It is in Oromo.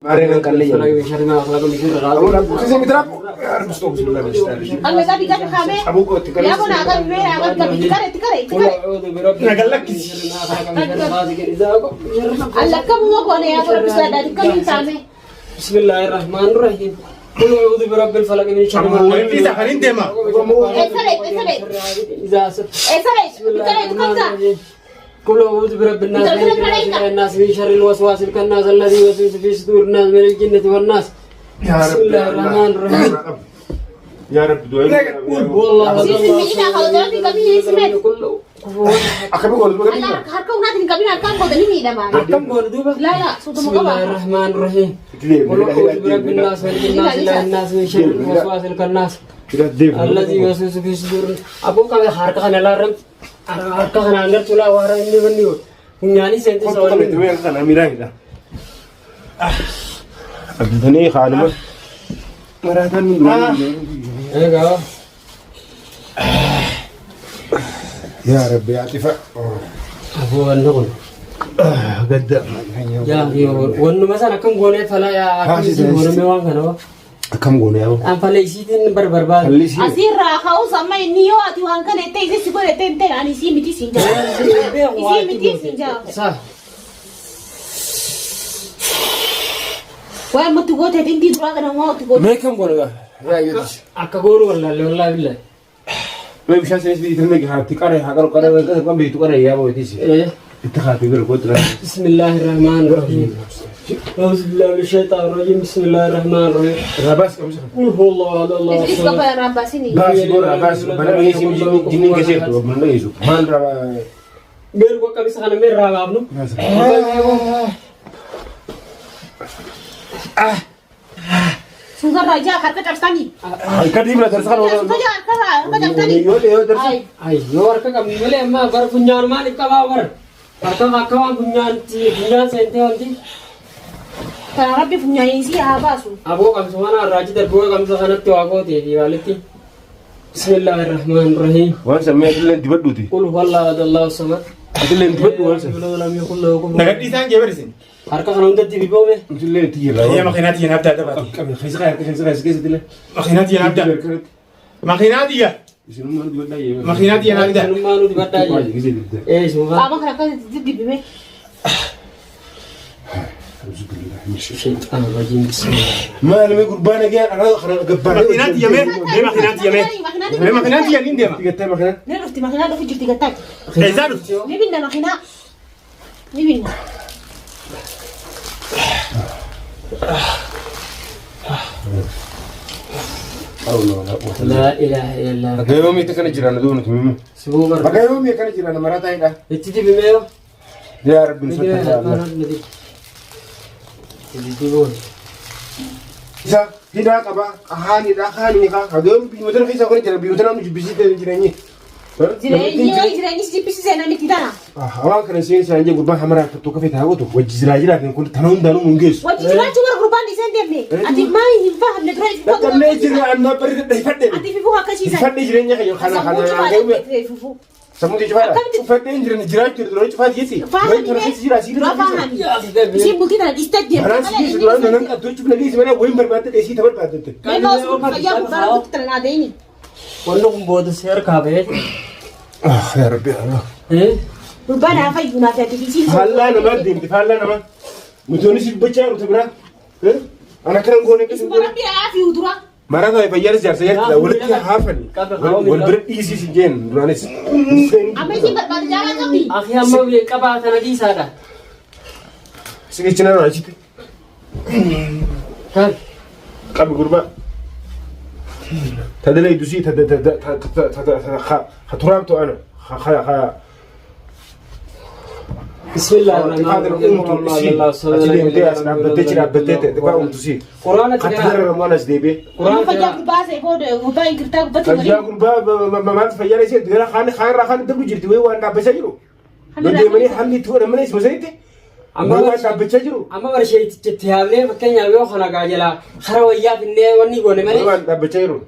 Marina Kalli. أنا كذا متراب أربستو بسم الله الرحمن أنا قاعد يقول خامة. أبوك تكلم. يا أبونا قاعد يقول أنا قاعد تكرر. الله كم هو قال يا أبو بس لا تكلم سامي. بسم الله الرحمن الرحيم. قل أعوذ برب الفلق من شر ما خلق. إذا خلين دما. إذا سب. قل أعوذ برب الناس الناس من شر الوسواس الخناس الذي يوسوس في صدور الناس من الجنة والناس. بسم الله الرحمن الرحيم. يا رب دعائي. والله أخبر قول بقول. بسم الله الرحمن الرحيم. قل أعوذ برب الناس ملك الناس إله الناس من شر الوسواس الخناس الذي يوسوس في صدور. أبوك هذا حركة أنا لا رم. حركة أنا أنقر تلا وارا إني بنيو. يعني سنتي سوالي. كنت بتوين أنا ميراي ده. أبدني خالد. مراتان من دون. إيه يا رب يا عاطفة. أبو النقل. قد. يا أخي وإنه مثلا كم قولي فلا يا أخي سيقول ميوان كنوا. كم قولي أبو؟ أم فلا يسيتين بربربان. أسير راخو سما إنيو أتوان كان إتى سيقول إتى أنا سيمتي سينجا. سيمتي سينجا. صح. وين ما تقول تدين تدرا كنا ما تقول. ما كم قولي يا يدش. أكبر ولا بالله. ما بيشان سيس بيجي تلمي كها تكاره هكذا كاره كم بيجي تكاره يا أبو تيسي. إيه. اتخاذ يقول قدرة. بسم الله الرحمن الرحيم. أعوذ بالله من الشيطان الرجيم. بسم الله الرحمن الرحيم. رابس كم سنة؟ قل هو الله أحد الله إيش الصمد. كبر رامباسيني. باس بور رابس. بنا يسي جنين كسير تو بنا يسوع. مان رابا. بيرو كم سنة مير رابع أبنو. سوزر راجع كارك ترساني. كديم لا ترسخان ولا. سوزر كارك ترساني. يو ترسخان. أي يوار كم ملء ما بر فنجان ما نكوا بر. كم كم فنجان سنتي أنتي. كان ربي punya isi apa su? Abu kami semua raja terbuka kami sangat tua kau tiada waliti. Bismillahirrahmanirrahim. وان سمي لين تبدو تي. قل هو الله أحد الله الصمد. لين تبدو وان سمي. لم يكن له كفوا. نقد دي سان جبر سين Harka kan untuk TV bau me. لين تيجي لا. هي ماكينات ينبدا دابا كم خيس خير خيس خيس كيس تلا. ماكينات ينبدا ماكينات يا يسلم ما تبدأ يا. ماكينات ينبدا Manu di batai. كيس تبدأ. Semua. Kamu kan di bime. Syaitan rajim. Bismillah. ما أنا يقول بانا جاء أنا خنا قبنا. ماكينات يا مين هي ماكينات يا مين هي ماكينات يا لين ديما تيجي تما خنا. Ni rufti makina do fijir tiga tak. زادو Ni binda makina. Ni binda. La ilaha illallah. Agak yom itu kan jiran dulu nih mimu. Sebuah. Agak yom itu kan jiran merata ini dah. Itu TV me yo. Ya Rabbi Subhanahu. Jadi tu. Bisa tidak apa? Ahani dah ahani ni kan. Agak yom bimu tu kita kan jiran bimu tu namu bisi tu jiran ni. Jirani si pisi saya nanti kita na. Awak kena sih saya aja gurban hamara tu kafe tahu tu. Wajib lagi kan kun tanun tanun mungkin. Wajib jirani cuma kurban di sana ni. Ati mai ni faham ni try. Tapi ni jiran anda pergi dah fadde. Ati fifu hakasi saya. Fadde jirannya kayak khana khana. Agak yom. Samu di cepat. Fadde jiran tu tu cepat ye sih. Faham ni. Faham ni. Si mungkin ada istat dia. Karena sih sudah nang tu cuma lagi sebenarnya wajib berbakat isi tabar bakat. Memang saya bukan untuk terangada ini. Kalau kumbuat share kabe. Ya Rabbi Allah. Kurban apa ibu nak jadi di sini. Halla nama dim, halla nama. Mutoni sih baca atau berapa? Anak kerang gone ke sini. Sekarang dia afi udura. Marah tu bayar sejar saya tidak. Walau dia hafal. Walau berisi sih jen, ranis. Apa sih berbat jalan tapi? Akhirnya mau beli kapal tanah di sana. Sikit cina orang cipta. Kan? Kami kurba. Tadi lagi tu sih, tadi khaturam tu ana. Bismillahirrahmanirrahim. Quran Quran fajak berbahasa ikut ubah kita betul. Fajak berbahasa memang fajak itu dia khan itu bujur tu wan tak baca juru. Jadi mana hamil tu mana semasa itu. Amma tak baca juru. Amma bersih tiap ni pakai nyawa khana gajala. Harawiyat ni wani gone mana. Tak baca juru.